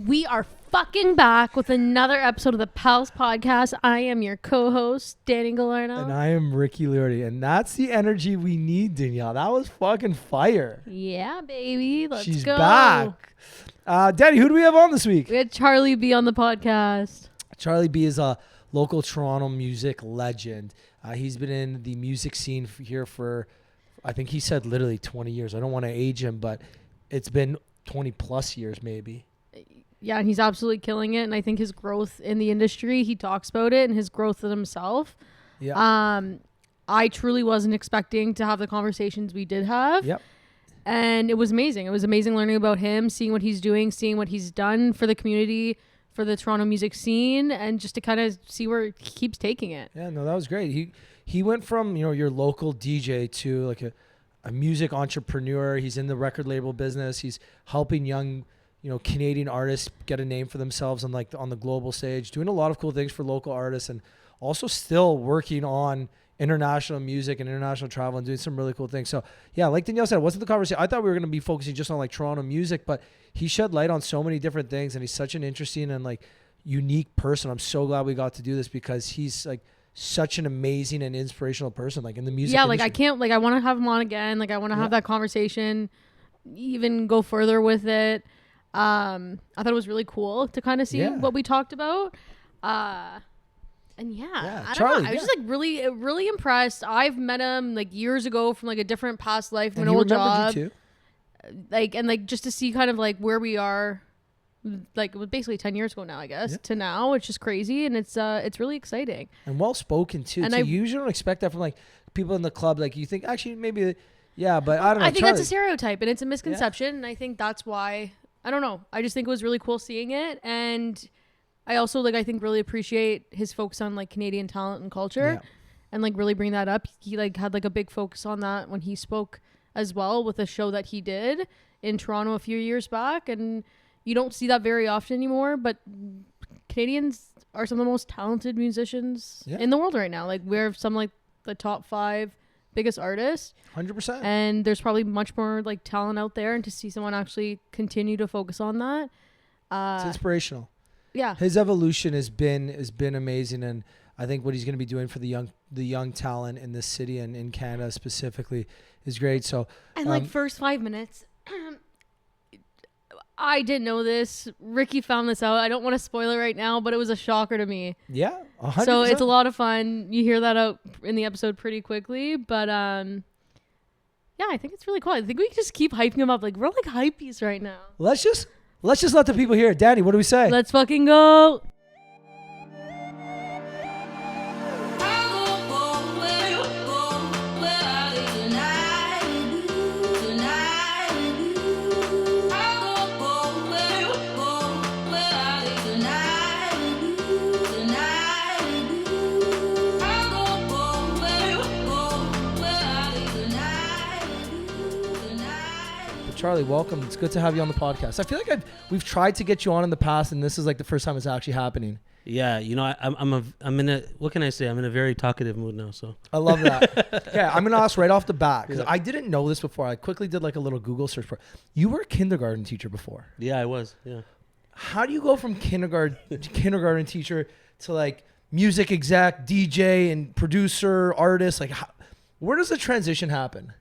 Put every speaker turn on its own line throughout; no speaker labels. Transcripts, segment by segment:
We are fucking back with another episode of the Pals Podcast. I am your co-host, Danny Galarno.
And I am Ricky Lurdy. And that's the energy we need, Danielle. That was fucking fire.
Yeah, baby. Let's
She's
go.
back. Danny, who do we have on this week?
We had Charlie B on the podcast.
Charlie B is a local Toronto music legend. He's been in the music scene here for, I think he said literally 20 years. I don't want to age him, but it's been 20 plus years maybe.
Yeah, and he's absolutely killing it. And I think his growth in the industry, he talks about it and his growth with himself.
Yeah.
I truly wasn't expecting to have the conversations we did have.
Yep.
And it was amazing. It was amazing learning about him, seeing what he's doing, seeing what he's done for the community, for the Toronto music scene, and just to kind of see where he keeps taking it.
Yeah, no, that was great. He went from, your local DJ to like a music entrepreneur. He's in the record label business. He's helping young Canadian artists get a name for themselves on the global stage, doing a lot of cool things for local artists, and also still working on international music and international travel and doing some really cool things. So yeah, like Danielle said, it wasn't the conversation. I thought we were going to be focusing just on like Toronto music, but he shed light on so many different things, and he's such an interesting and like unique person. I'm so glad we got to do this because he's like such an amazing and inspirational person, like in the music industry.
I want to have him on again. Like I want to have that conversation, even go further with it. I thought it was really cool to kind of see what we talked about. I don't know. I was just like really impressed. I've met him like years ago from like a different past life, an old job. You too? And just to see kind of like where we are, like it was basically 10 years ago now, I guess, to now. It's just crazy, and it's really exciting. And
well spoken too. And you usually don't expect that from like people in the club. Like you think actually maybe, but I don't know.
I think that's a stereotype, and it's a misconception, and I think that's why. I don't know. I just think it was really cool seeing it. And I also I think really appreciate his focus on like Canadian talent and culture and like really bring that up. He like had like a big focus on that when he spoke as well with a show that he did in Toronto a few years back. And you don't see that very often anymore, but Canadians are some of the most talented musicians in the world right now. Like we're some like the top 5 biggest artists.
100%.
And there's probably much more like talent out there, and to see someone actually continue to focus on that,
it's inspirational.
Yeah,
his evolution has been amazing, and I think what he's going to be doing for the young talent in this city and in Canada specifically is great. So
and first 5 minutes, I didn't know this. Ricky found this out. I don't want to spoil it right now, but it was a shocker to me.
Yeah, 100%.
So it's a lot of fun. You hear that out in the episode pretty quickly, but yeah, I think it's really cool. I think we can just keep hyping him up. Like we're like hypebeasts right now.
Let's just let the people hear it. Danny, what do we say?
Let's fucking go.
Charlie, welcome. It's good to have you on the podcast. I feel like we've tried to get you on in the past, and this is like the first time it's actually happening.
Yeah, I'm in a, what can I say? I'm in a very talkative mood now. So
I love that. Yeah, I'm gonna ask right off the bat because I didn't know this before. I quickly did like a little Google search for it. You were a kindergarten teacher before.
Yeah, I was. Yeah.
How do you go from kindergarten teacher to like music exec, DJ, and producer, artist? Like, where does the transition happen?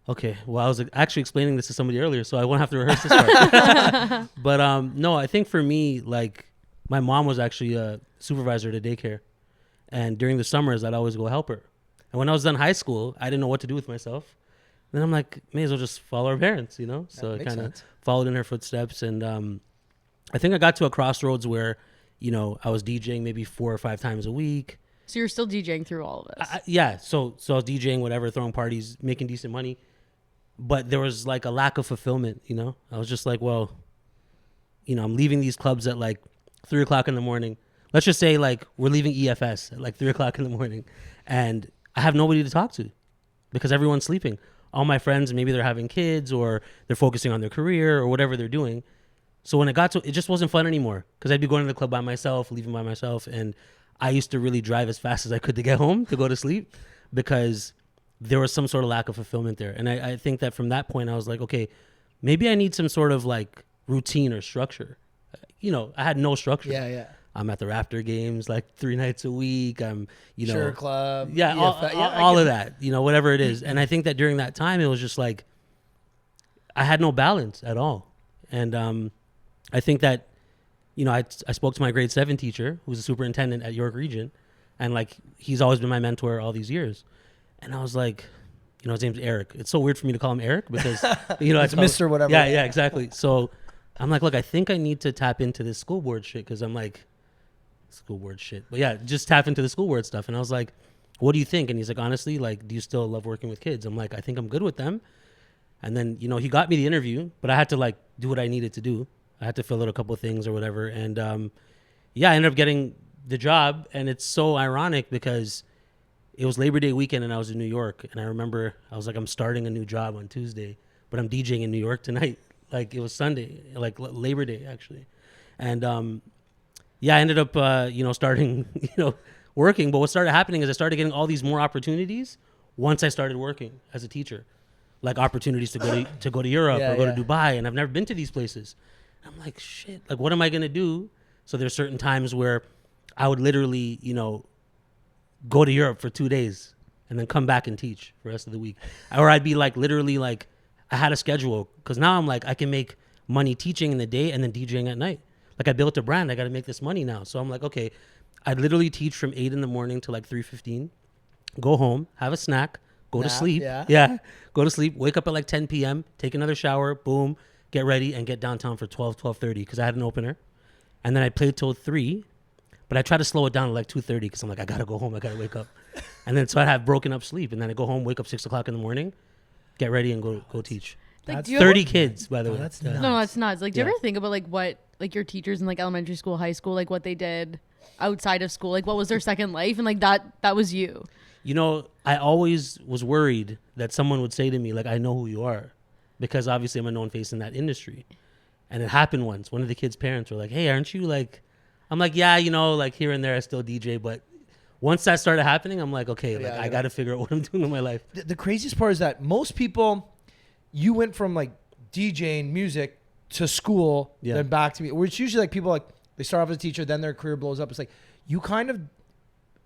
Okay, well, I was actually explaining this to somebody earlier, so I won't have to rehearse this part. But no, I think for me, like, my mom was actually a supervisor at a daycare, and during the summers, I'd always go help her. And when I was done high school, I didn't know what to do with myself. Then I'm like, may as well just follow our parents, So I kind of followed in her footsteps, and I think I got to a crossroads where, I was DJing maybe 4 or 5 times a week.
So you're still DJing through all of this?
Yeah, so I was DJing, whatever, throwing parties, making decent money. But there was like a lack of fulfillment, I was just like, well, I'm leaving these clubs at like 3 o'clock in the morning. Let's just say like we're leaving EFS at like 3 o'clock in the morning, and I have nobody to talk to because everyone's sleeping. All my friends, maybe they're having kids or they're focusing on their career or whatever they're doing. So when it got to, it just wasn't fun anymore because I'd be going to the club by myself, leaving by myself. And I used to really drive as fast as I could to get home to go to sleep because there was some sort of lack of fulfillment there. And I think that from that point, I was like, okay, maybe I need some sort of like routine or structure. You know, I had no structure.
Yeah.
I'm at the Raptor games like 3 nights a week. I'm, you know,
Sure club.
yeah, all of that, you know, whatever it is. And I think that during that time, it was just like, I had no balance at all. And I think that, you know, I spoke to my grade 7 teacher, who's a superintendent at York Region. And like, he's always been my mentor all these years. And I was like, you know, his name's Eric. It's so weird for me to call him Eric because, you know,
it's Mr. whatever.
Yeah, exactly. So I'm like, look, I think I need to tap into this school board shit because I'm like, school board shit. But yeah, just tap into the school board stuff. And I was like, what do you think? And he's like, honestly, like, do you still love working with kids? I'm like, I think I'm good with them. And then, you know, he got me the interview, but I had to like do what I needed to do. I had to fill out a couple of things or whatever. And yeah, I ended up getting the job. And it's so ironic because it was Labor Day weekend and I was in New York. And I remember I was like, I'm starting a new job on Tuesday, but I'm DJing in New York tonight. Like it was Sunday, like Labor Day actually. And yeah, I ended up, you know, starting, you know, working. But what started happening is I started getting all these more opportunities once I started working as a teacher, like opportunities to go to Europe or go to Dubai. And I've never been to these places. I'm like, shit, like, what am I going to do? So there's certain times where I would literally, you know, go to Europe for 2 days and then come back and teach for the rest of the week. Or I'd be like, literally like, I had a schedule because now I'm like, I can make money teaching in the day and then DJing at night. Like I built a brand, I got to make this money now. So I'm like, okay, I'd literally teach from 8 a.m. to like 3:15, go home, have a snack, go to sleep. Yeah. Go to sleep, wake up at like 10 p.m., take another shower, boom, get ready and get downtown for 12:30 because I had an opener. And then I played till 3, but I try to slow it down to like 2:30 because I'm like, I got to go home, I got to wake up. And then so I'd have broken up sleep and then I go home, wake up 6 o'clock in the morning, get ready and go teach.
Like,
30 kids, by the way.
That's
No, that's nuts. Like, do you ever think about like what like your teachers in like elementary school, high school, like what they did outside of school, like what was their second life, and like that was you.
You know, I always was worried that someone would say to me like, I know who you are, because obviously I'm a known face in that industry. And it happened once. One of the kids' parents were like, hey, aren't you like, I'm like, yeah, you know, like here and there I still DJ, but once that started happening, I'm like, okay, like I got to figure out what I'm doing in my life.
The craziest part is that most people, you went from like DJing music to school, then back to me. Where it's usually like people like they start off as a teacher, then their career blows up. It's like you kind of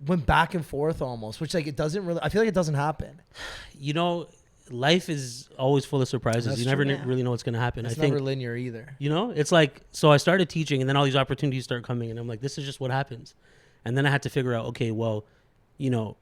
went back and forth almost, which like it doesn't really. I feel like it doesn't happen.
You know, life is always full of surprises.
That's
you never
true.
really know what's going to happen.
It's
I think
never linear either.
You know, it's like, so I started teaching and then all these opportunities start coming and I'm like, this is just what happens. And then I had to figure out, okay, well, you know,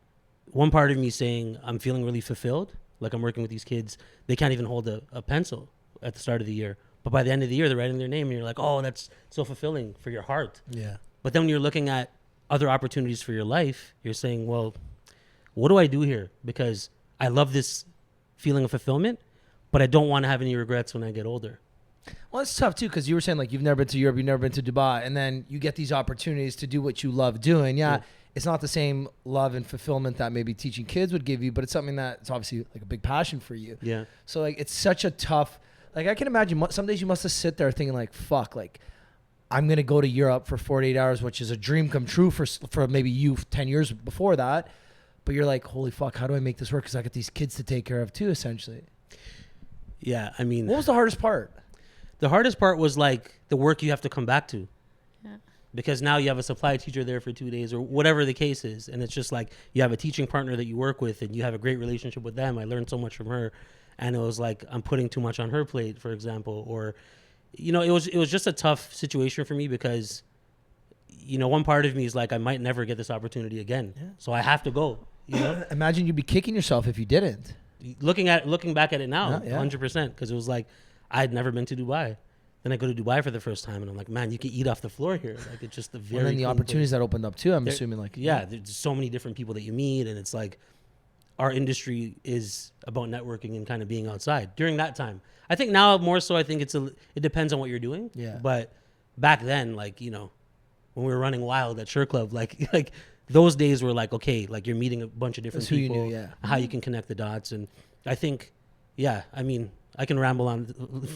one part of me saying I'm feeling really fulfilled. Like I'm working with these kids. They can't even hold a pencil at the start of the year. But by the end of the year, they're writing their name and you're like, oh, that's so fulfilling for your heart.
Yeah.
But then when you're looking at other opportunities for your life, you're saying, well, what do I do here? Because I love this feeling of fulfillment, but I don't want to have any regrets when I get older.
Well, it's tough too, because you were saying like you've never been to Europe, you've never been to Dubai, and then you get these opportunities to do what you love doing. Yeah. It's not the same love and fulfillment that maybe teaching kids would give you, but it's something that it's obviously like a big passion for you. Yeah. So like it's such a tough, like I can imagine some days you must have sit there thinking like, fuck, like I'm going to go to Europe for 48 hours, which is a dream come true for maybe you 10 years before that. But you're like, holy fuck, how do I make this work? Because I got these kids to take care of too, essentially.
Yeah. I mean,
what was the hardest part?
The hardest part was like the work you have to come back to. Yeah. Because now you have a supply teacher there for 2 days or whatever the case is. And it's just like you have a teaching partner that you work with and you have a great relationship with them. I learned so much from her. And it was like, I'm putting too much on her plate, for example. Or, you know, it was just a tough situation for me because, you know, one part of me is like, I might never get this opportunity again. Yeah. So I have to go, you know?
Imagine you'd be kicking yourself if you didn't.
Looking back at it now, 100%. Because it was like, I'd never been to Dubai. Then I go to Dubai for the first time, and I'm like, man, you can eat off the floor here. Like, it's just the very.
And then the opportunities that opened up too. I'm assuming, like,
yeah, there's so many different people that you meet, and it's like, our industry is about networking and kind of being outside during that time. I think now more so. I think it depends on what you're doing. Yeah. But back then, like, you know, when we were running wild at Sure Club, like those days were like, okay, like you're meeting a bunch of different people. Who you knew, how you can connect the dots, and I think, yeah, I mean, I can ramble on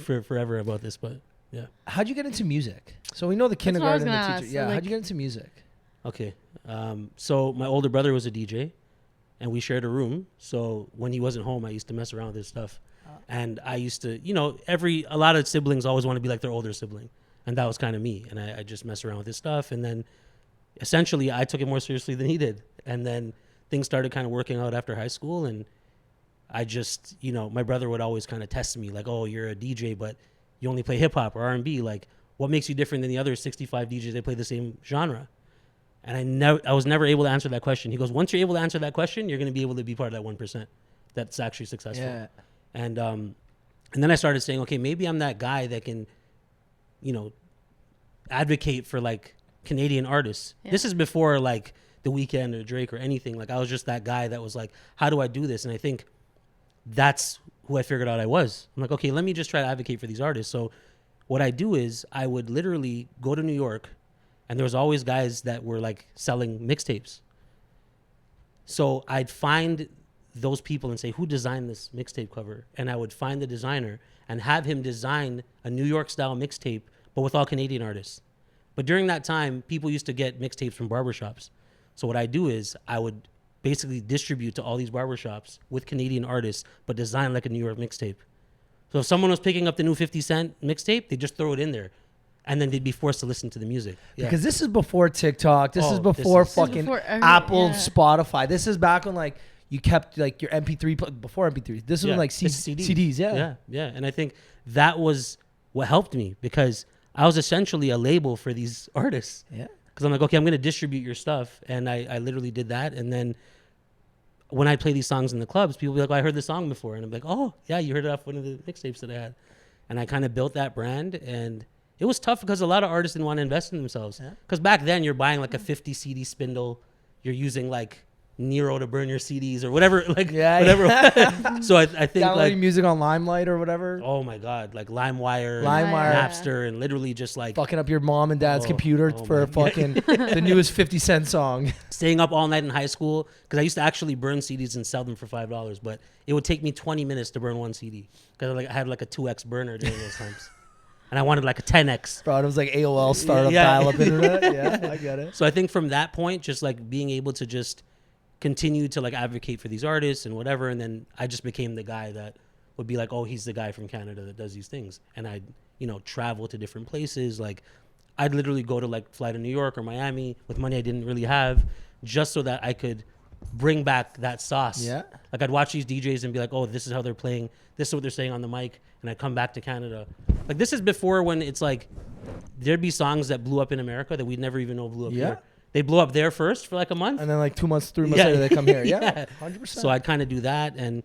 for forever about this, but. Yeah.
How'd you get into music? So we know the kindergarten and the teacher. Yeah. How'd you get into music?
Okay. So my older brother was a DJ and we shared a room. So when he wasn't home, I used to mess around with his stuff. And I used to, a lot of siblings always want to be like their older sibling. And that was kind of me. And I just messed around with his stuff. And then essentially I took it more seriously than he did. And then things started kind of working out after high school. And I just, my brother would always kind of test me like, oh, you're a DJ, but you only play hip hop or R&B. Like, what makes you different than the other 65 DJs that play the same genre? And I was never able to answer that question. He goes, once you're able to answer that question, you're going to be able to be part of that 1% that's actually successful.
Yeah.
And then I started saying, okay, maybe I'm that guy that can, advocate for like Canadian artists. Yeah. This is before like The Weeknd or Drake or anything. Like I was just that guy that was like, how do I do this? And I think that's who I figured out I was. I'm like, okay, let me just try to advocate for these artists. So what I do is I would literally go to New York, and there was always guys that were like selling mixtapes. So I'd find those people and say, who designed this mixtape cover? And I would find the designer and have him design a New York style mixtape, but with all Canadian artists. But during that time, people used to get mixtapes from barbershops. So what I do is I would basically distribute to all these barbershops with Canadian artists, but design like a New York mixtape. So if someone was picking up the new 50 Cent mixtape, they just throw it in there. And then they'd be forced to listen to the music. Yeah.
Because this is before TikTok. This is before Apple, Spotify. This is back when like you kept like your MP3 before MP3. This was like CDs.
Yeah. And I think that was what helped me, because I was essentially a label for these artists. Yeah. Because I'm like, okay, I'm going to distribute your stuff. And I literally did that. And then when I play these songs in the clubs, people be like, oh, I heard this song before. And I'm like, oh, yeah, you heard it off one of the mixtapes that I had. And I kind of built that brand. And it was tough because a lot of artists didn't want to invest in themselves. Because back then you're buying like a 50 CD spindle. You're using like Nero to burn your CDs or whatever. Whatever. So I think
downloading music on Limelight or whatever.
Oh my God. Like LimeWire, Napster, and literally just like
fucking up your mom and dad's computer for fucking the newest 50 Cent song.
Staying up all night in high school. Because I used to actually burn CDs and sell them for $5. But it would take me 20 minutes to burn one CD. Because I had like a 2X burner during those times. And I wanted like a 10X.
Bro, it was like AOL startup dial-up internet. Yeah, I get it.
So I think from that point, just like being able to just continue to like advocate for these artists and whatever. And then I just became the guy that would be like, oh, he's the guy from Canada that does these things. And I'd, travel to different places. Like I'd literally go to like fly to New York or Miami with money I didn't really have, just so that I could bring back that sauce. Yeah. Like I'd watch these DJs and be like, oh, this is how they're playing. This is what they're saying on the mic. And I'd come back to Canada. Like this is before when it's like, there'd be songs that blew up in America that we'd never even know blew up here. They blew up there first for like a month.
And then like 2 months, 3 months later, they come here. Yeah, 100%.
So I'd kind of do that. And,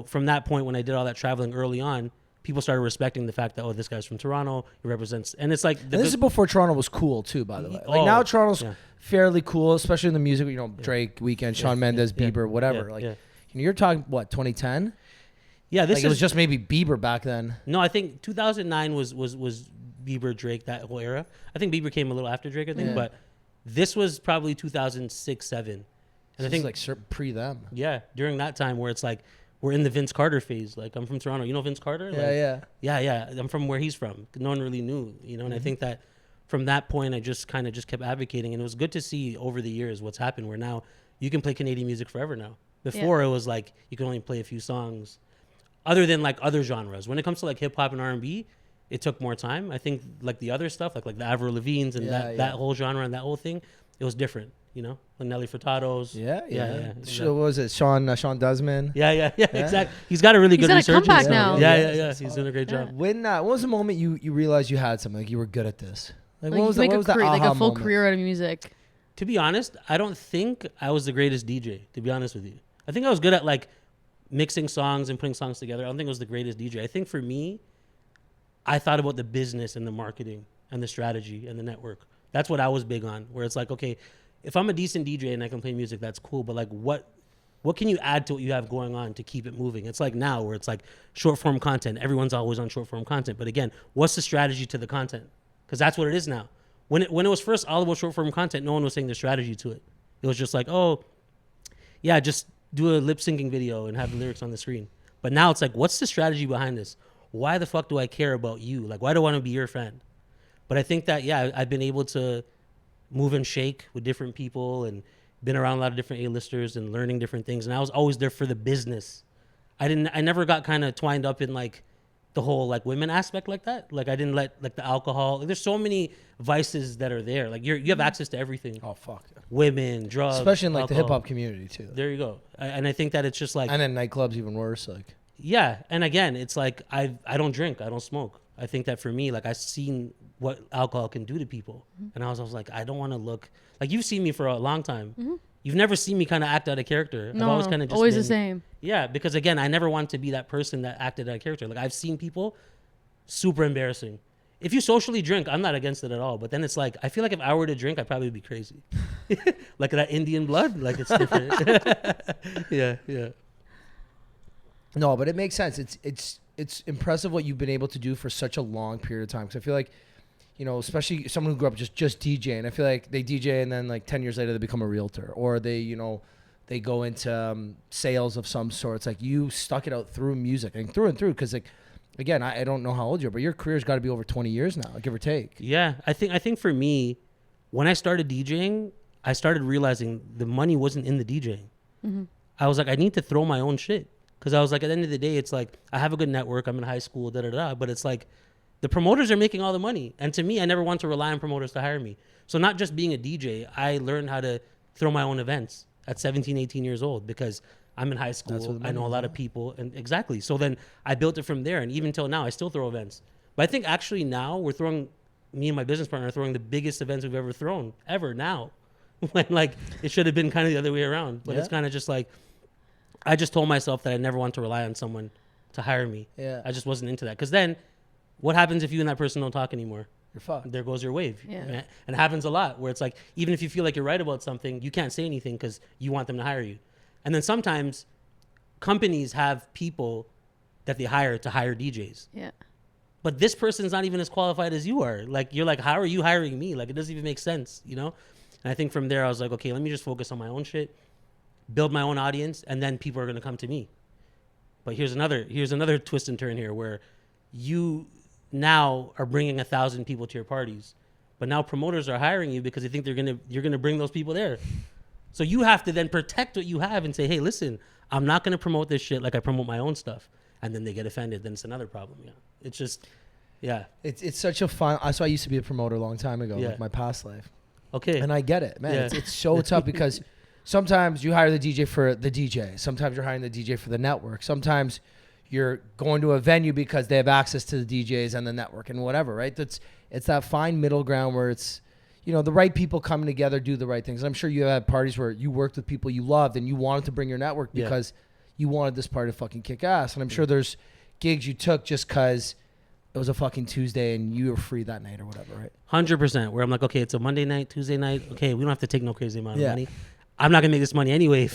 from that point, when I did all that traveling early on, people started respecting the fact that, oh, this guy's from Toronto. He represents. And it's like.
And this is before Toronto was cool, too, by the way. Like now Toronto's fairly cool, especially in the music, Drake, Weeknd, Shawn Mendes, Bieber, whatever. You're talking, what, 2010?
Yeah,
it was just maybe Bieber back then.
No, I think 2009 was Bieber, Drake, that whole era. I think Bieber came a little after Drake, I think, but this was probably 2006, 7.
And I think like pre them.
Yeah, during that time where it's like we're in the Vince Carter phase. Like I'm from Toronto, you know Vince Carter? Yeah. I'm from where he's from. No one really knew, And I think that from that point, I just kind of just kept advocating, and it was good to see over the years what's happened. Where now you can play Canadian music forever now. Before it was like you can only play a few songs. Other than like other genres, when it comes to like hip hop and R&B, it took more time. I think like the other stuff, like the Avril Lavigne's and that whole genre and that whole thing, it was different. Like Nelly Furtado's.
Yeah. What was it? Sean Desmond.
Yeah. Exactly. He's got a really good resurgence.
He's now.
Yeah. He's doing a great job.
When was the moment you realized you had something, like you were good at this?
Like what was that? Like a full career out of music.
To be honest, I don't think I was the greatest DJ. To be honest with you, I think I was good at like mixing songs and putting songs together. I don't think I was the greatest DJ. I think for me, I thought about the business and the marketing and the strategy and the network. That's what I was big on, where it's like, okay, if I'm a decent DJ and I can play music, that's cool. But like, what can you add to what you have going on to keep it moving? It's like now where it's like short form content. Everyone's always on short form content. But again, what's the strategy to the content? Because that's what it is now. When it was first all about short form content, no one was saying the strategy to it. It was just like, oh, yeah, just do a lip syncing video and have the lyrics on the screen. But now it's like, what's the strategy behind this? Why the fuck do I care about you? Like, why do I want to be your friend? But I think that, I've been able to move and shake with different people and been around a lot of different A-listers and learning different things. And I was always there for the business. I never got kind of twined up in like the whole like women aspect like that. Like I didn't let like the alcohol. There's so many vices that are there. Like you have access to everything.
Oh fuck.
Women, drugs,
Especially in like the hip
alcohol.
hop community too.
There you go. And I think that it's just like,
And then nightclubs even worse. Like
yeah. And again, it's like I don't drink, I don't smoke. I think that for me, like I've seen what alcohol can do to people, and I was like, I don't want to look like you've seen me for a long time. You've never seen me kind of act out of character.
No,
I've always kind of just
always
been,
the same.
Yeah, because again, I never wanted to be that person that acted out of character. Like I've seen people super embarrassing. If you socially drink, I'm not against it at all. But then it's like I feel like if I were to drink, I'd probably be crazy. Like that Indian blood, like it's different. Yeah.
no, but it makes sense. It's impressive what you've been able to do for such a long period of time. Because I feel like, you know, especially someone who grew up just DJing. I feel like they DJ and then like 10 years later they become a realtor, or they, you know, they go into sales of some sort. It's like you stuck it out through music and through. Because like, again, I don't know how old you are, but your career's got to be over 20 years now, give or take.
Yeah, I think for me, when I started DJing, I started realizing the money wasn't in the DJing. I was like, I need to throw my own shit. Because I was like, at the end of the day, it's like, I have a good network. I'm in high school, but it's like, the promoters are making all the money. And to me, I never want to rely on promoters to hire me. So not just being a DJ, I learned how to throw my own events at 17, 18 years old because I'm in high school. I know a lot of people. And exactly. So then I built it from there. And even till now, I still throw events. But I think actually now me and my business partner are throwing the biggest events we've ever thrown, ever now. When like it should have been kind of the other way around. But it's kind of just like, I just told myself that I never want to rely on someone to hire me.
Yeah.
I just wasn't into that. Because then what happens if you and that person don't talk anymore?
You're fucked.
There goes your wave.
Yeah.
And it happens a lot where it's like, even if you feel like you're right about something, you can't say anything because you want them to hire you. And then sometimes companies have people that they hire to hire DJs.
Yeah.
But this person's not even as qualified as you are. Like, you're like, how are you hiring me? Like, it doesn't even make sense, you know? And I think from there, I was like, okay, let me just focus on my own shit, build my own audience, and then people are going to come to me. But here's another twist and turn here where you now are bringing 1,000 people to your parties, but now promoters are hiring you because they think you're gonna bring those people there. So you have to then protect what you have and say, hey, listen, I'm not gonna promote this shit like I promote my own stuff. And then they get offended. Then it's another problem. Yeah, it's just, yeah.
It's such a fun. So I used to be a promoter a long time ago, like my past life.
Okay.
And I get it, man.
Yeah.
It's so tough because sometimes you hire the DJ for the DJ. Sometimes you're hiring the DJ for the network. Sometimes you're going to a venue because they have access to the DJs and the network and whatever, right? It's that fine middle ground where it's, you know, the right people coming together, do the right things. I'm sure you had parties where you worked with people you loved and you wanted to bring your network because you wanted this party to fucking kick ass. And I'm sure there's gigs you took just because it was a fucking Tuesday and you were free that night or whatever, right?
100%. Where I'm like, okay, it's a Monday night, Tuesday night. Okay, we don't have to take no crazy amount of money. I'm not gonna make this money anyway.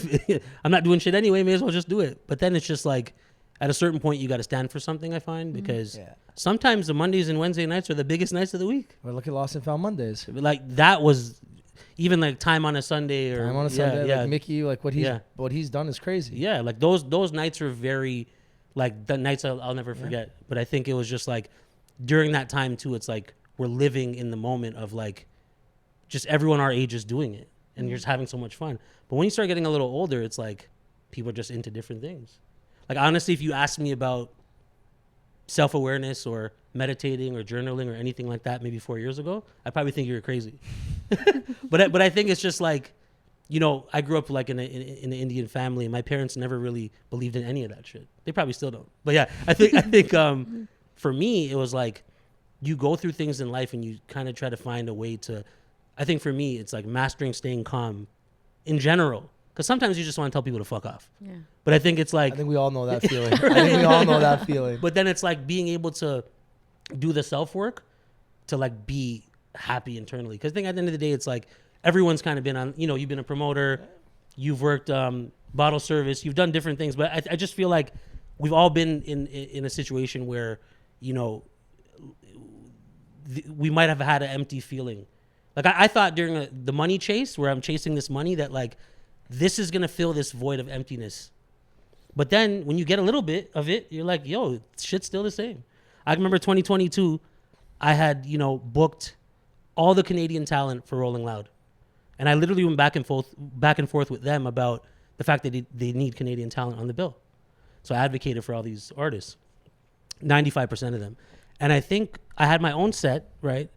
I'm not doing shit anyway. May as well just do it. But then it's just like, at a certain point, you got to stand for something, I find, because sometimes the Mondays and Wednesday nights are the biggest nights of the week.
Or look at Lost and Found Mondays.
Like, that was even like Time on a Sunday or...
Time on a Sunday, like Mickey, like what he's done is crazy.
Yeah, like those nights are very, like the nights I'll never forget. But I think it was just like, during that time too, it's like, we're living in the moment of like, just everyone our age is doing it. And you're just having so much fun. But when you start getting a little older, it's like, people are just into different things. Like, honestly, if you asked me about self-awareness or meditating or journaling or anything like that maybe 4 years ago, I probably think you're crazy. But I think it's just like, you know, I grew up like in an Indian family, and my parents never really believed in any of that shit. They probably still don't. But yeah, I think for me, it was like, you go through things in life and you kind of try to find a way to, I think for me, it's like mastering staying calm in general. Because sometimes you just want to tell people to fuck off. Yeah. But I think it's like...
I think we all know that feeling. I think we all know that feeling.
But then it's like being able to do the self-work to like be happy internally. Because I think at the end of the day, it's like everyone's kind of been on... You know, you've been a promoter. You've worked bottle service. You've done different things. But I just feel like we've all been in a situation where, you know, we might have had an empty feeling. Like I thought during the money chase, where I'm chasing this money, that like... this is going to fill this void of emptiness. But then when you get a little bit of it, you're like, yo, shit's still the same. I remember 2022, I had, you know, booked all the Canadian talent for Rolling Loud. And I literally went back and forth with them about the fact that they need Canadian talent on the bill. So I advocated for all these artists, 95% of them. And I think I had my own set, right,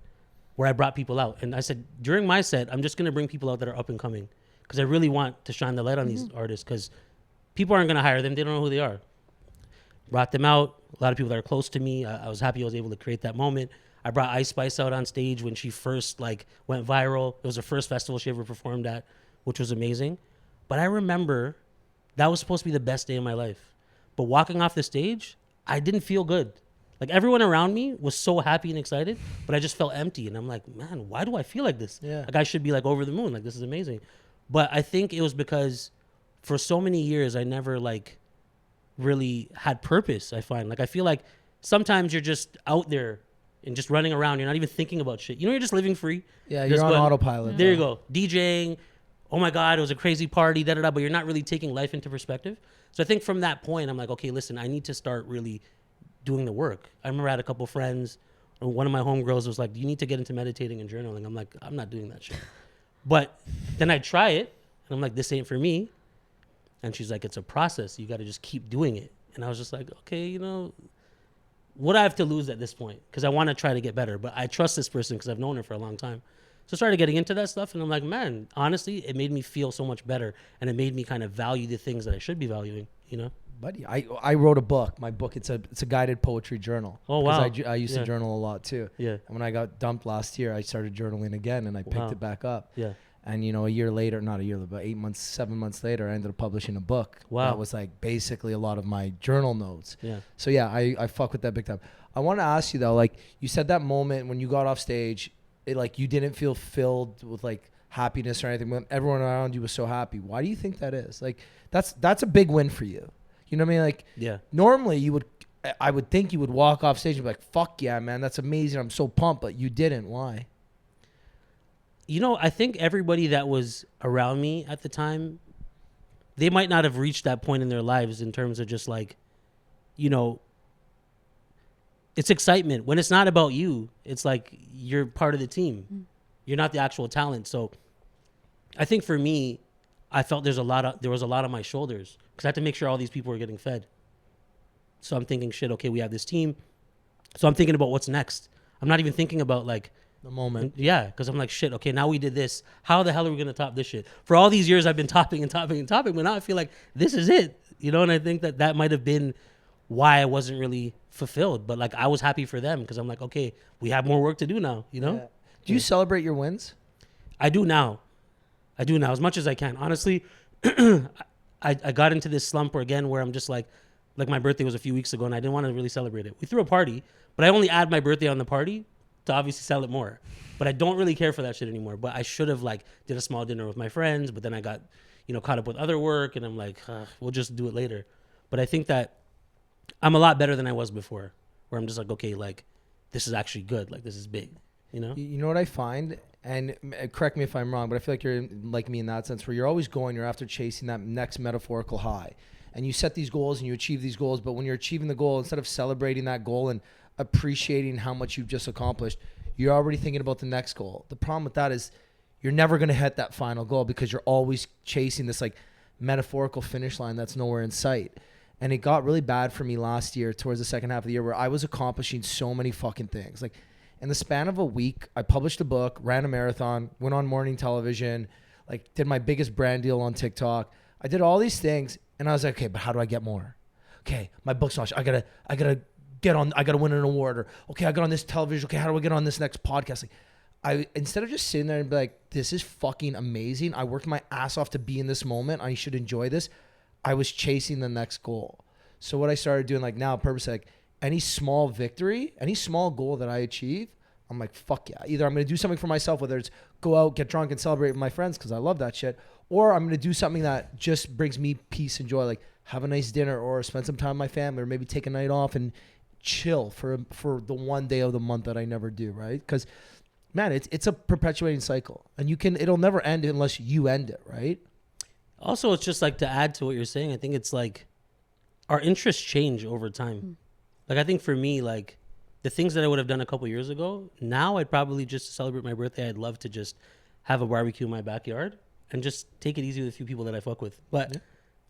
where I brought people out. And I said, during my set, I'm just going to bring people out that are up and coming, because I really want to shine the light on these artists, because people aren't going to hire them. They don't know who they are. Brought them out. A lot of people that are close to me. I was happy I was able to create that moment. I brought Ice Spice out on stage when she first like went viral. It was her first festival she ever performed at, which was amazing. But I remember that was supposed to be the best day of my life. But walking off the stage, I didn't feel good. Like everyone around me was so happy and excited, but I just felt empty. And I'm like, man, why do I feel like this?
Yeah.
Like I should be like over the moon. Like this is amazing. But I think it was because for so many years, I never like really had purpose. I find like, I feel like sometimes you're just out there and just running around. You're not even thinking about shit. You know, you're just living free.
Yeah,
Just
you're on
going,
autopilot.
There you go. DJing. Oh my God, it was a crazy party, da da da. But you're not really taking life into perspective. So I think from that point, I'm like, okay, listen, I need to start really doing the work. I remember I had a couple friends. One of my homegirls was like, you need to get into meditating and journaling. I'm like, I'm not doing that shit. But then I try it, and I'm like, this ain't for me. And she's like, it's a process. You got to just keep doing it. And I was just like, okay, you know, what do I have to lose at this point? Because I want to try to get better. But I trust this person because I've known her for a long time. So I started getting into that stuff. And I'm like, man, honestly, it made me feel so much better. And it made me kind of value the things that I should be valuing, you know?
Buddy, I wrote a book. My book, it's a guided poetry journal.
Oh, wow.
I used to journal a lot too.
Yeah.
And when I got dumped last year, I started journaling again, and I picked it back up.
Yeah.
And, you know, a year later, not a year, but 7 months later, I ended up publishing a book.
Wow.
That was like basically a lot of my journal notes.
Yeah.
So yeah, I fuck with that big time. I want to ask you though, like you said that moment when you got off stage, it, like you didn't feel filled with like happiness or anything, but everyone around you was so happy. Why do you think that is? Like that's a big win for you. You know what I mean? Like
Yeah.
normally I would think you would walk off stage and be like, fuck yeah, man, that's amazing. I'm so pumped, but you didn't. Why?
You know, I think everybody that was around me at the time, they might not have reached that point in their lives in terms of just like, you know, it's excitement. When it's not about you, it's like you're part of the team. You're not the actual talent. So I think for me, I felt there was a lot on my shoulders because I had to make sure all these people were getting fed. So I'm thinking, shit, okay, we have this team. So I'm thinking about what's next. I'm not even thinking about like,
The moment.
yeah, because I'm like, shit, okay, now we did this. How the hell are we going to top this shit? For all these years, I've been topping, but now I feel like this is it. You know, and I think that might have been why I wasn't really fulfilled. But like, I was happy for them because I'm like, okay, we have more work to do now, you know?
Yeah. Do you celebrate your wins?
I do now as much as I can. Honestly, I got into this slump again where I'm just like my birthday was a few weeks ago and I didn't want to really celebrate it. We threw a party, but I only add my birthday on the party to obviously sell it more. But I don't really care for that shit anymore. But I should have like did a small dinner with my friends, but then I got, you know, caught up with other work and I'm like, we'll just do it later. But I think that I'm a lot better than I was before, where I'm just like, okay, like this is actually good. Like this is big, you know?
You know what I find? And correct me if I'm wrong, but I feel like you're like me in that sense where you're always you're after chasing that next metaphorical high. And you set these goals and you achieve these goals, but when you're achieving the goal, instead of celebrating that goal and appreciating how much you've just accomplished, you're already thinking about the next goal. The problem with that is you're never going to hit that final goal because you're always chasing this like metaphorical finish line that's nowhere in sight. And it got really bad for me last year towards the second half of the year where I was accomplishing so many fucking things. Like in the span of a week, I published a book, ran a marathon, went on morning television, like did my biggest brand deal on TikTok. I did all these things and I was like, okay, but how do I get more? Okay, my book's launched. I gotta win an award, or okay, I got on this television. Okay, how do I get on this next podcast? Like, instead of just sitting there and be like, this is fucking amazing. I worked my ass off to be in this moment. I should enjoy this. I was chasing the next goal. So what I started doing like now, purposely, like any small victory, any small goal that I achieve, I'm like, fuck yeah. Either I'm going to do something for myself, whether it's go out, get drunk and celebrate with my friends because I love that shit, or I'm going to do something that just brings me peace and joy, like have a nice dinner or spend some time with my family or maybe take a night off and chill for the one day of the month that I never do, right? Because man, it's a perpetuating cycle and it'll never end unless you end it, right?
Also, it's just like to add to what you're saying, I think it's like our interests change over time. Like I think for me, like the things that I would have done a couple years ago, now I'd probably just to celebrate my birthday, I'd love to just have a barbecue in my backyard and just take it easy with a few people that I fuck with. But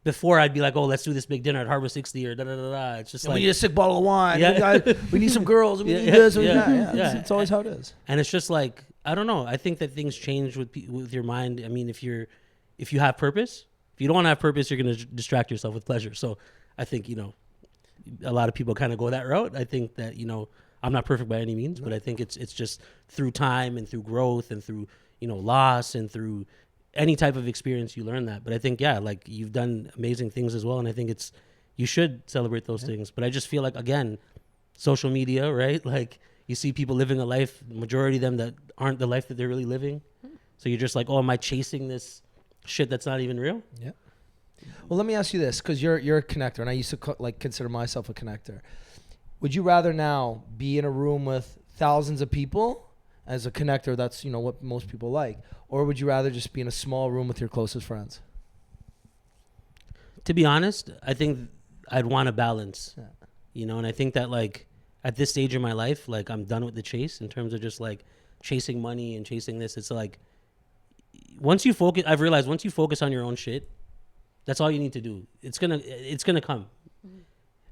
before I'd be like, oh, let's do this big dinner at Harbor 60 or da da da da. It's just
we
like,
need a sick bottle of wine.
Yeah.
We need some girls. We need this. It's always how it is.
And it's just like, I don't know. I think that things change with your mind. I mean, if you have purpose, if you don't have purpose, you're going to distract yourself with pleasure. So I think, a lot of people kind of go that route. I think that, I'm not perfect by any means, but I think it's just through time and through growth and through, loss and through any type of experience, you learn that. But I think, like you've done amazing things as well. And I think you should celebrate those things. But I just feel like, again, social media, right? Like you see people living a life, the majority of them that aren't the life that they're really living. So you're just like, oh, am I chasing this shit that's not even real?
Yeah. Well, let me ask you this, because you're a connector, and I used to consider myself a connector. Would you rather now be in a room with thousands of people as a connector? That's what most people like, or would you rather just be in a small room with your closest friends?
To be honest, I think I'd want a balance. Yeah. And I think that like at this stage of my life, like I'm done with the chase in terms of just like chasing money and chasing this. It's like I've realized once you focus on your own shit, that's all you need to do. It's gonna come. Mm-hmm.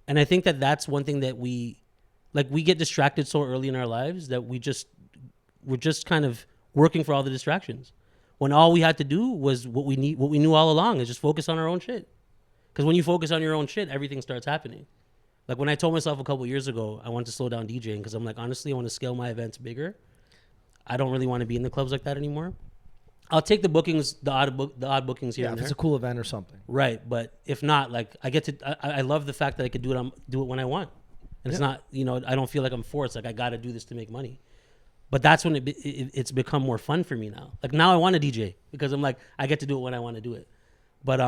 And I think that that's one thing that we get distracted so early in our lives that we're just kind of working for all the distractions, when all we had to do was what we knew all along, is just focus on our own shit. Because when you focus on your own shit, everything starts happening. Like when I told myself a couple years ago I wanted to slow down DJing, because I'm like, honestly, I want to scale my events bigger. I don't really want to be in the clubs like that anymore. I'll take the bookings, the odd bookings here and there.
If it's a cool event or something.
Right, but if not, like I love the fact that I could do it when I want, and it's not, I don't feel like I'm forced. Like I got to do this to make money. But that's when it's become more fun for me now. Like now I want to DJ because I'm like, I get to do it when I want to do it. But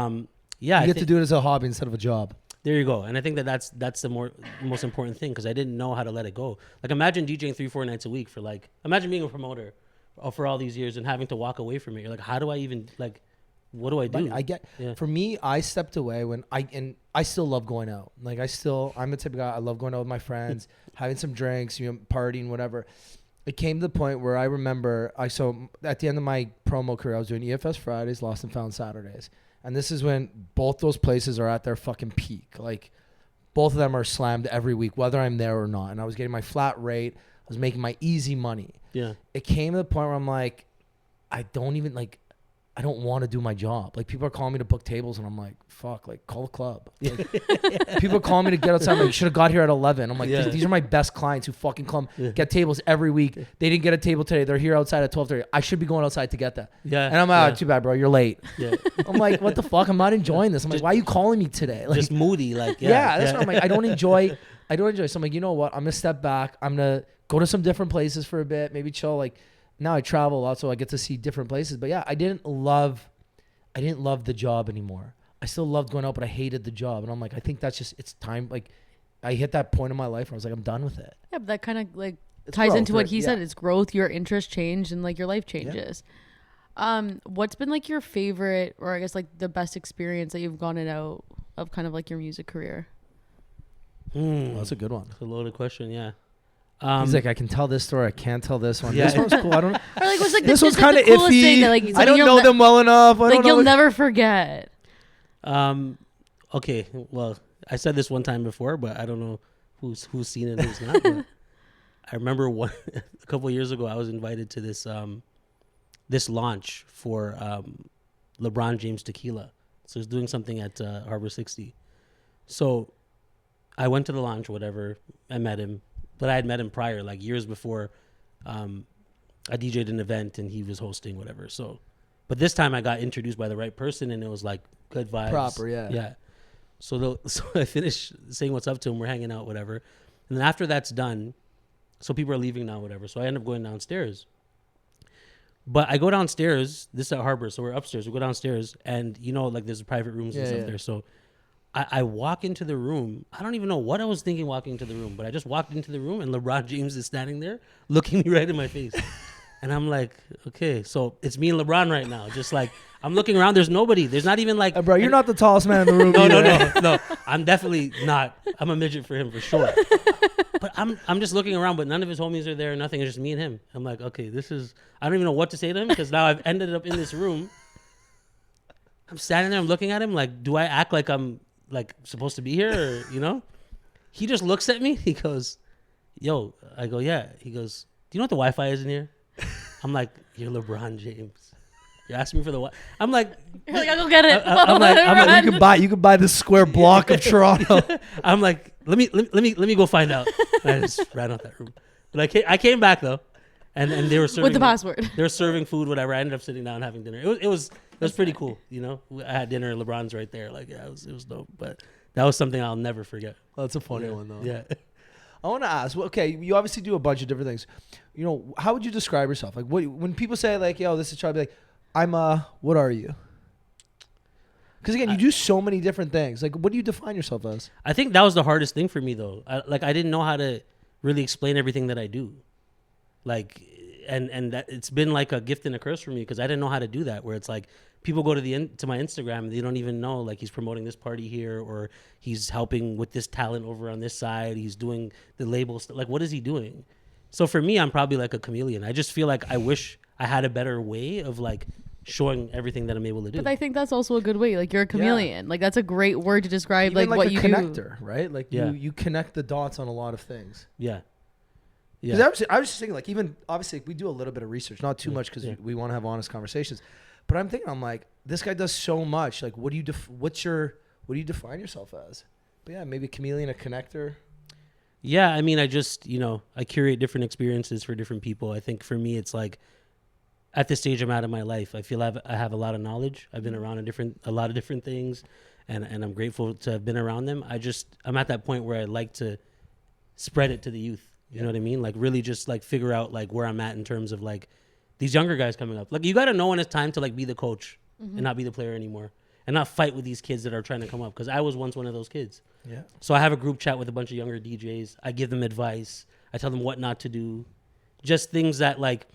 you
get to do it as a hobby instead of a job.
There you go. And I think that's the most important thing, because I didn't know how to let it go. Like imagine DJing 3-4 nights a week imagine being a promoter for all these years and having to walk away from it. You're like, how do I even, like, what do I do?
For me, I stepped away when I still love going out. Like I'm the type of guy, I love going out with my friends, having some drinks, partying, whatever. It came to the point where I remember, so at the end of my promo career, I was doing EFS Fridays, Lost and Found Saturdays. And this is when both those places are at their fucking peak. Like both of them are slammed every week, whether I'm there or not. And I was getting my flat rate. I was making my easy money.
Yeah.
It came to the point where I'm like, I don't want to do my job. Like people are calling me to book tables and I'm like, fuck, like call a club. Like, people are calling me to get outside. I'm like, you should have got here at 11. I'm like, these are my best clients who fucking come get tables every week. They didn't get a table today. They're here outside at 12:30. I should be going outside to get that.
Yeah.
And I'm like, too bad, bro. You're late. Yeah. I'm like, what the fuck? I'm not enjoying this. I'm like, why are you calling me today? Like,
just moody. Like,
that's what I'm like. I don't enjoy. So I'm like, you know what? I'm going to step back. I'm going to go to some different places for a bit, maybe chill. Like now I travel a lot, so I get to see different places. But yeah, I didn't love the job anymore. I still loved going out, but I hated the job. And I'm like, I think that's just, it's time. Like I hit that point in my life where I was like, I'm done with it.
Yeah, but that kind of like ties into what he said. It's growth, your interests change, and like your life changes. Yeah. What's been like your favorite, or I guess like the best experience that you've gotten out of kind of like your music career?
Well, that's a good one.
That's a loaded question. Yeah.
He's like, I can tell this story. I can't tell this one.
Yeah.
This one's cool. I don't.
Or like, was like
this one's kind of iffy.
Thing that, like,
I don't know them well enough.
You'll never forget.
Okay. Well, I said this one time before, but I don't know who's seen it and who's not. But I remember a couple of years ago, I was invited to this launch for LeBron James Tequila. So he's doing something at Harbor 60. So I went to the launch, whatever. I met him. But I had met him prior, like years before. I DJ'd an event and he was hosting, whatever. So, but this time I got introduced by the right person and it was like good vibes.
Proper, yeah.
Yeah. So I finished saying what's up to him. We're hanging out, whatever. And then after that's done, so people are leaving now, whatever. So I end up going downstairs. But I go downstairs. This is at Harbor, so we're upstairs. We go downstairs and like there's private rooms and stuff there. So I walk into the room. I don't even know what I was thinking walking into the room, but I just walked into the room and LeBron James is standing there looking me right in my face. And I'm like, okay, so it's me and LeBron right now. Just like, I'm looking around. There's nobody. There's not even like...
bro, you're not the tallest man in the room.
No. I'm definitely not. I'm a midget for him for sure. But I'm just looking around, but none of his homies are there. Nothing. It's just me and him. I'm like, okay, this is... I don't even know what to say to him because now I've ended up in this room. I'm standing there, I'm looking at him like, do I act like I'm like supposed to be here or, you know? He just looks at me. He goes, yo, I go, yeah. He goes, do you know what the Wi-Fi is in here? I'm like, you're LeBron James. You're asking me for the Wi-Fi. I'm like,
I'll go get it.
I'm like,
you could buy the square block of Toronto.
I'm like, let me go find out. And I just ran out that room. But I came back though, and they were serving
with the password.
They were serving food, whatever. I ended up sitting down and having dinner. It was pretty cool, you know. I had dinner. LeBron's right there. Like, yeah, it was dope. But that was something I'll never forget.
Well, that's a funny one though.
Yeah.
I want to ask. Well, okay, you obviously do a bunch of different things. You know, how would you describe yourself? Like, when people say like, "Yo, this is Charlie," be like, "I'm what are you?" Because again, you do so many different things. Like, what do you define yourself as?
I think that was the hardest thing for me though. I didn't know how to really explain everything that I do. Like, and that it's been like a gift and a curse for me because I didn't know how to do that. Where it's like people go to to my Instagram and they don't even know like he's promoting this party here or he's helping with this talent over on this side. He's doing the label stuff. Like, what is he doing? So for me, I'm probably like a chameleon. I just feel like I wish I had a better way of like showing everything that I'm able to do.
But I think that's also a good way. Like, you're a chameleon. Like, that's a great word to describe
Even
like what you
connector,
do.
right? Like you connect the dots on a lot of things.
Yeah.
Yeah. I was just thinking, like, even obviously we do a little bit of research, not too much because we want to have honest conversations. But I'm thinking, I'm like, this guy does so much. Like, what do you define yourself as? But yeah, maybe a chameleon, a connector.
Yeah, I mean, I just, you know, I curate different experiences for different people. I think for me, it's like at this stage I'm at in my life, I feel I have a lot of knowledge. I've been around a lot of different things, and I'm grateful to have been around them. I'm at that point where I like to spread it to the youth. You know what I mean? Like, really just like figure out like where I'm at in terms of like these younger guys coming up. Like, you got to know when it's time to like be the coach and not be the player anymore and not fight with these kids that are trying to come up. Cause I was once one of those kids. Yeah. So I have a group chat with a bunch of younger DJs. I give them advice. I tell them what not to do. Just things that like,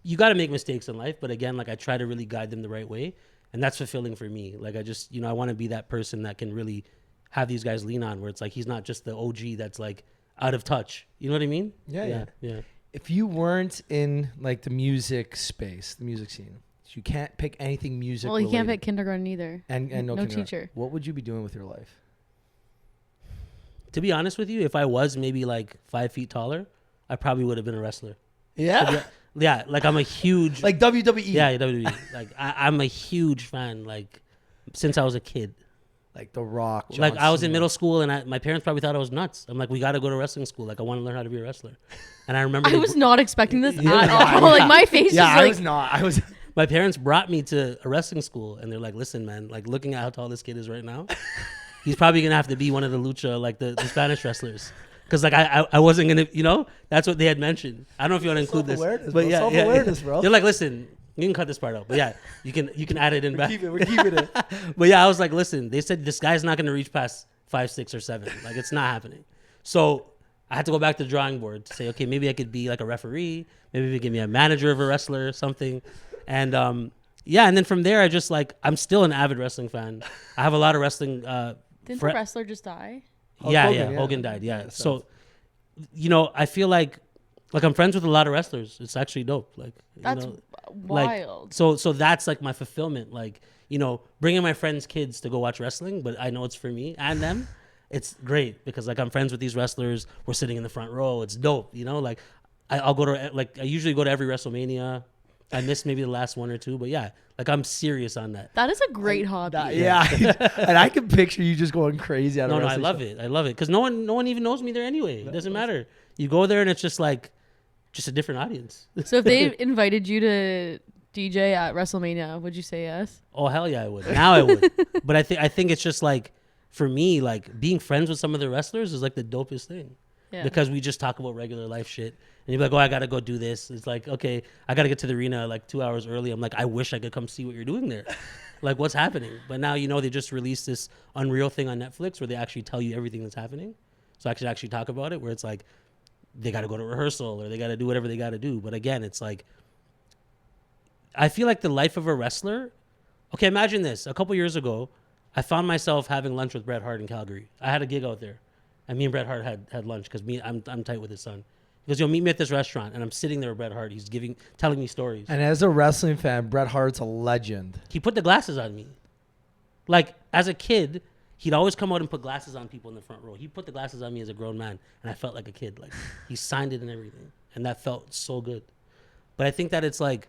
you got to make mistakes in life. But again, like I try to really guide them the right way. And that's fulfilling for me. Like, I just, you know, I want to be that person that can really have these guys lean on where it's like, he's not just the OG that's like out of touch. You know what I mean? Yeah.
If you weren't in like the music space, the music scene, you can't pick anything music.
Well, you can't pick kindergarten either.
And no
teacher.
What would you be doing with your life?
To be honest with you, if I was maybe like 5 feet taller, I probably would have been a wrestler.
Yeah.
Yeah. Like, I'm a huge
like WWE.
Yeah, WWE. Like, I'm a huge fan. Like, since I was a kid.
Like The Rock.
Like, I was in middle school and my parents probably thought I was nuts. I'm like, we got to go to wrestling school. Like, I want to learn how to be a wrestler. And I remember
I was not expecting this at all. Like, my face was like,
I was.
My parents brought me to a wrestling school and they're like, listen, man, like, looking at how tall this kid is right now, he's probably going to have to be one of the lucha, like the Spanish wrestlers. Because like I wasn't going to, you know, that's what they had mentioned. I don't know if you want to include this. But yeah, self-awareness, bro. They're like, listen, you can cut this part out. But yeah, you can add it in back.
We're keeping it.
But yeah, I was like, listen, they said this guy's not going to reach past 5, 6, or 7. Like, it's not happening. So I had to go back to the drawing board to say, okay, maybe I could be like a referee. Maybe they give me a manager of a wrestler or something. And yeah, and then from there, I just like, I'm still an avid wrestling fan. I have a lot of wrestling.
Didn't the wrester just die?
Hogan died. Yeah. So, you know, I feel like I'm friends with a lot of wrestlers. It's actually dope. Like,
that's wild.
Like, so that's like my fulfillment. Like, you know, bringing my friends' kids to go watch wrestling, but I know it's for me and them. It's great because like I'm friends with these wrestlers. We're sitting in the front row. It's dope. You know, like I'll go to I usually go to every WrestleMania. I missed maybe the last 1 or 2, but yeah, like I'm serious on that.
That is a great hobby.
And I can picture you just going crazy out of
I love it. I love it because no one even knows me there anyway. It doesn't matter. You go there and it's just like a different audience.
So if they invited you to DJ at WrestleMania, would you say yes?
Oh hell yeah, I would. Now I would. But I think it's just like for me, like being friends with some of the wrestlers is like the dopest thing. Yeah. Because we just talk about regular life shit. And you're like, oh, I got to go do this. It's like, okay, I got to get to the arena like 2 hours early. I'm like, I wish I could come see what you're doing there. Like, what's happening? But now, you know, they just released this Unreal thing on Netflix where they actually tell you everything that's happening. So I could actually talk about it where it's like, they got to go to rehearsal or they got to do whatever they got to do. But again, it's like, I feel like the life of a wrestler. Okay, imagine this. A couple years ago, I found myself having lunch with Bret Hart in Calgary. I had a gig out there. And me and Bret Hart had lunch because I'm tight with his son. He goes, yo, meet me at this restaurant. And I'm sitting there with Bret Hart. He's telling me stories.
And as a wrestling fan, Bret Hart's a legend.
He put the glasses on me. Like as a kid, he'd always come out and put glasses on people in the front row. He put the glasses on me as a grown man, and I felt like a kid. Like he signed it and everything, and that felt so good. But I think that it's like,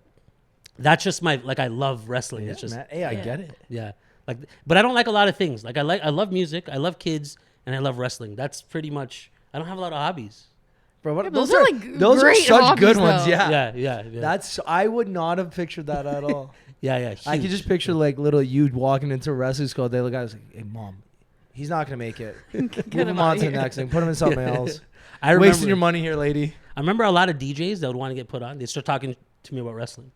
that's just my, like, I love wrestling.
Yeah,
it's just,
man. Hey, I get it.
yeah. Like, but I don't like a lot of things. Like I love music, I love kids, and I love wrestling. That's pretty much, I don't have a lot of hobbies.
Bro, what,
Yeah,
those are
like
those are
great
such
hobbies,
good ones.
though.
Yeah.
Yeah.
That's, I would not have pictured that at all.
yeah.
I could
huge.
just picture like little you walking into a wrestling school. They look at us like, "Hey, mom, he's not gonna make it. Move him on to the next thing. Put him in something else.
I remember,
Wasting your money here, lady."
I remember a lot of DJs that would want to get put on. They'd start talking to me about wrestling.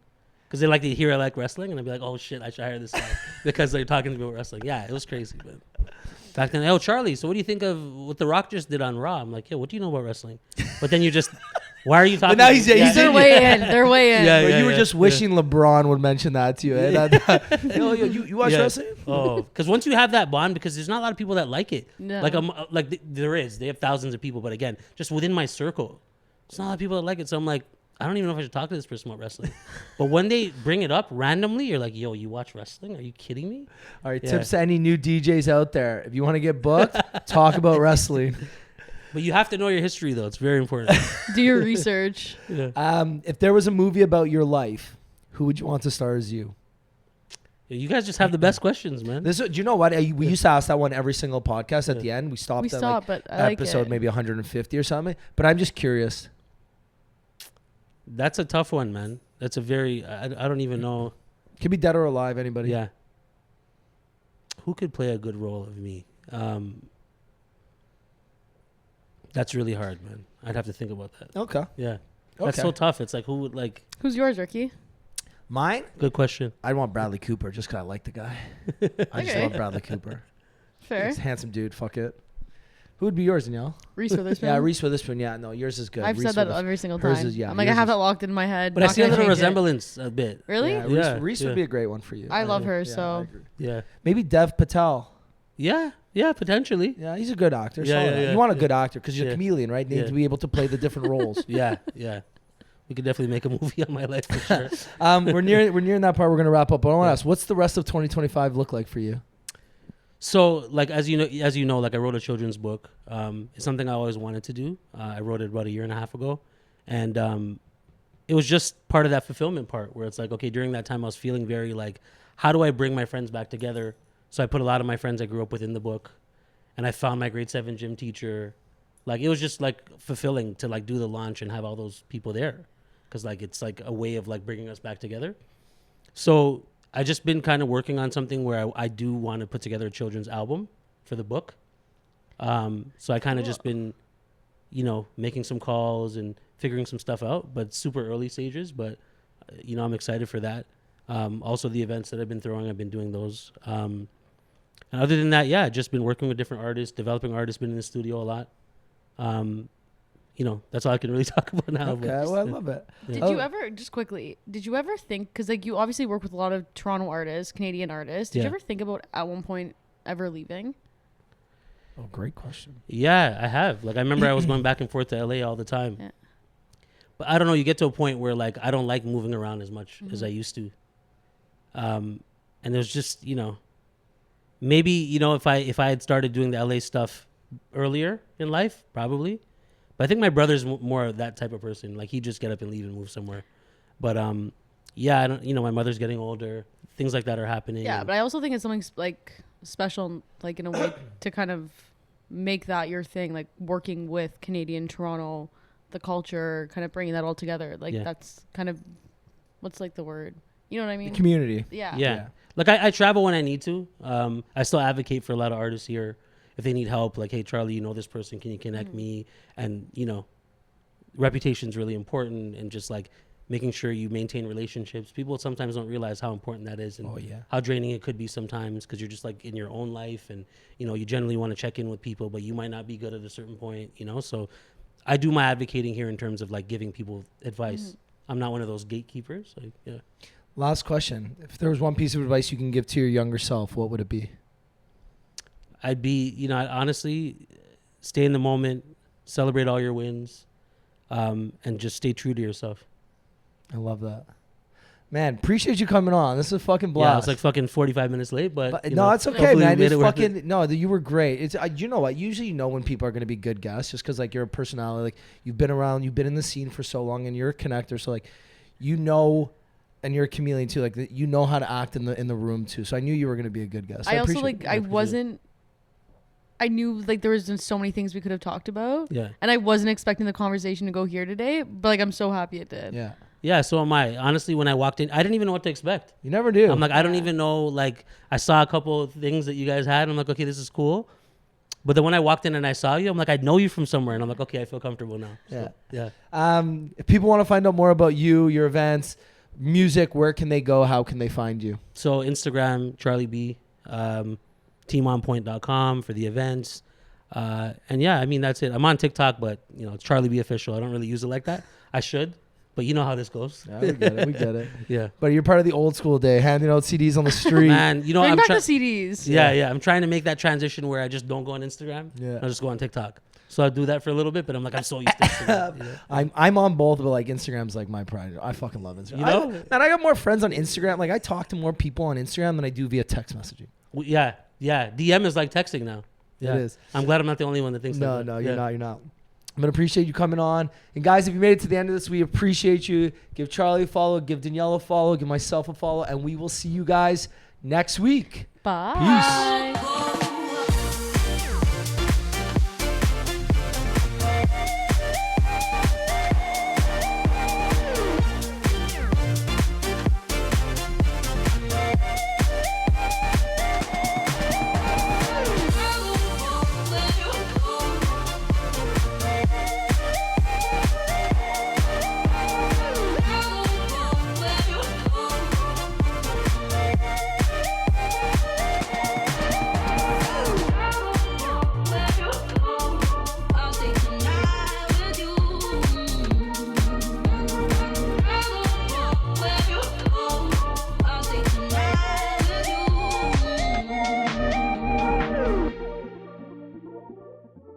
Because they like to hear I like wrestling, and I'd be like, "Oh shit, I should hire this guy," because they're talking to me about wrestling. Yeah, it was crazy, man. Back then, oh Charlie, so what do you think of what The Rock just did on Raw? I'm like, yeah, what do you know about wrestling? But then you just, why are you talking?
But now he's
They're way in. They're way in.
Yeah,
Or you were just wishing LeBron would mention that to you. Eh? Yo, you watch wrestling?
Oh, because once you have that bond, because there's not a lot of people that like it.
No.
Like there is. They have thousands of people, but again, just within my circle, there's not a lot of people that like it. So I'm like, I don't even know if I should talk to this person about wrestling. But when they bring it up randomly, you're like, yo, you watch wrestling? Are you kidding me?
All right, tips to any new DJs out there. If you want to get booked, talk about wrestling.
But you have to know your history, though. It's very important.
Do your research.
Yeah.
If there was a movie about your life, who would you want to star as you?
You guys just have the best questions, man.
Do you know what? We used to ask that one every single podcast at the end. We stopped at like
but I like
episode
it.
maybe 150 or something. But I'm just curious.
That's a tough one, man. That's a very, I don't even know.
Could be dead or alive, anybody.
Yeah. Who could play a good role of me? That's really hard, man. I'd have to think about that.
Okay.
Yeah. That's so tough. It's like, who would like...
Who's yours, Ricky?
Mine?
Good question.
I'd want Bradley Cooper just because I like the guy. I just
Okay.
love Bradley Cooper.
Fair.
He's a handsome dude. Fuck it. Who would be yours, Danielle?
Reese Witherspoon.
Yeah, Reese Witherspoon. Yeah, no, yours is good.
I've
Reese
said that
Witherspoon.
every single
Hers
time.
is- yeah,
I'm like, I
yours
have
is-
that locked in my head.
But I
Not
see a
gonna
little
change it.
resemblance a bit.
Really?
Yeah, Reese
Yeah.
would be a great one for you.
I love her,
I
so
agree.
Yeah.
Maybe Dev Patel.
Yeah, potentially.
Yeah, he's a good actor.
Yeah,
solid
yeah,
actor.
yeah,
You want a
yeah.
good actor because you're
Yeah.
a chameleon, right? You need
Yeah.
to be able to play the different roles.
Yeah. We could definitely make a movie on my life for sure.
We're nearing that part. We're gonna wrap up. But I want to ask, what's the rest of 2025 look like for you?
So, like as you know, like I wrote a children's book. It's something I always wanted to do. I wrote it about a year and a half ago, and it was just part of that fulfillment part where it's like, okay, during that time I was feeling very like, how do I bring my friends back together? So I put a lot of my friends I grew up with in the book, and I found my grade 7 gym teacher. Like it was just like fulfilling to like do the launch and have all those people there, because like it's like a way of like bringing us back together. So I just been kind of working on something where I do want to put together a children's album for the book. So I kind of just been, making some calls and figuring some stuff out, but super early stages. But, I'm excited for that. Also the events that I've been throwing, I've been doing those. And other than that, yeah, just been working with different artists, developing artists, been in the studio a lot. That's all I can really talk about now.
Okay,
but,
well, I love it.
Yeah.
Did you ever, just quickly, think, because like you obviously work with a lot of Toronto artists, Canadian artists. Did you
Yeah.
ever think about at one point ever leaving?
Oh, great question.
Yeah, I have. Like, I remember I was going back and forth to LA all the time.
Yeah.
But I don't know, you get to a point where, like, I don't like moving around as much as I used to. And there's just, maybe, if I had started doing the LA stuff earlier in life, probably. But I think my brother's more of that type of person. Like, he'd just get up and leave and move somewhere. But, yeah, I don't, my mother's getting older. Things like that are happening.
Yeah, but I also think it's something like special, like in a way to kind of make that your thing, like working with Canadian Toronto, the culture, kind of bringing that all together. Like that's kind of, what's like the word? You know what I mean?
Community.
Yeah.
Yeah. Like I travel when I need to. I still advocate for a lot of artists here. If they need help, like, hey, Charlie, this person, can you connect me? And, reputation's really important, and just like making sure you maintain relationships. People sometimes don't realize how important that is, and how draining it could be sometimes, because you're just like in your own life, and, you generally want to check in with people, but you might not be good at a certain point, so I do my advocating here in terms of like giving people advice. I'm not one of those gatekeepers. Like, yeah.
Last question. If there was one piece of advice you can give to your younger self, what would it be?
I'd be, I'd honestly stay in the moment, celebrate all your wins, and just stay true to yourself.
I love that. Man, appreciate you coming on. This is a fucking blast.
Yeah, I was like fucking 45 minutes late, but
no, it's okay, man. It's fucking
it.
no. You were great. It's you know what? Usually you know when people are going to be good guests, just because like you're a personality. Like you've been around, you've been in the scene for so long, and you're a connector. So like, you know, and you're a chameleon too. Like you know how to act in the room too. So I knew you were going to be a good guest.
I also like I knew like there was just so many things we could have talked about.
Yeah.
And I wasn't expecting the conversation to go here today, but like I'm so happy it did.
Yeah.
Yeah, so am I. Honestly, when I walked in, I didn't even know what to expect.
You never do.
I'm like, I don't even know. Like, I saw a couple of things that you guys had. And I'm like, okay, this is cool. But then when I walked in and I saw you, I'm like, I know you from somewhere. And I'm like, okay, I feel comfortable now. So, yeah.
If people want to find out more about you, your events, music, where can they go? How can they find you?
So Instagram, Charlie B, teamonpoint.com for the events. And yeah, I mean, that's it. I'm on TikTok, but you know, it's Charlie B official. I don't really use it like that. I should. But you know how this goes.
Yeah, we get it. We get it.
Yeah.
But you're part of the old school day, handing out CDs on the street.
Man, you know,
Bring back the CDs.
Yeah. I'm trying to make that transition where I just don't go on Instagram.
Yeah.
I'll just go on TikTok. So I'll do that for a little bit, but I'm like, I'm so used to Instagram. Yeah.
I'm on both, but like Instagram's like my pride. I fucking love Instagram.
You know?
Man, I got more friends on Instagram. Like I talk to more people on Instagram than I do via text messaging.
Yeah. DM is like texting now. Yeah.
It is.
I'm glad I'm not the only one that thinks that.
No, you're not. I'm going to appreciate you coming on. And guys, if you made it to the end of this, we appreciate you. Give Charlie a follow, give Danielle a follow, give myself a follow, and we will see you guys next week.
Bye.
Peace.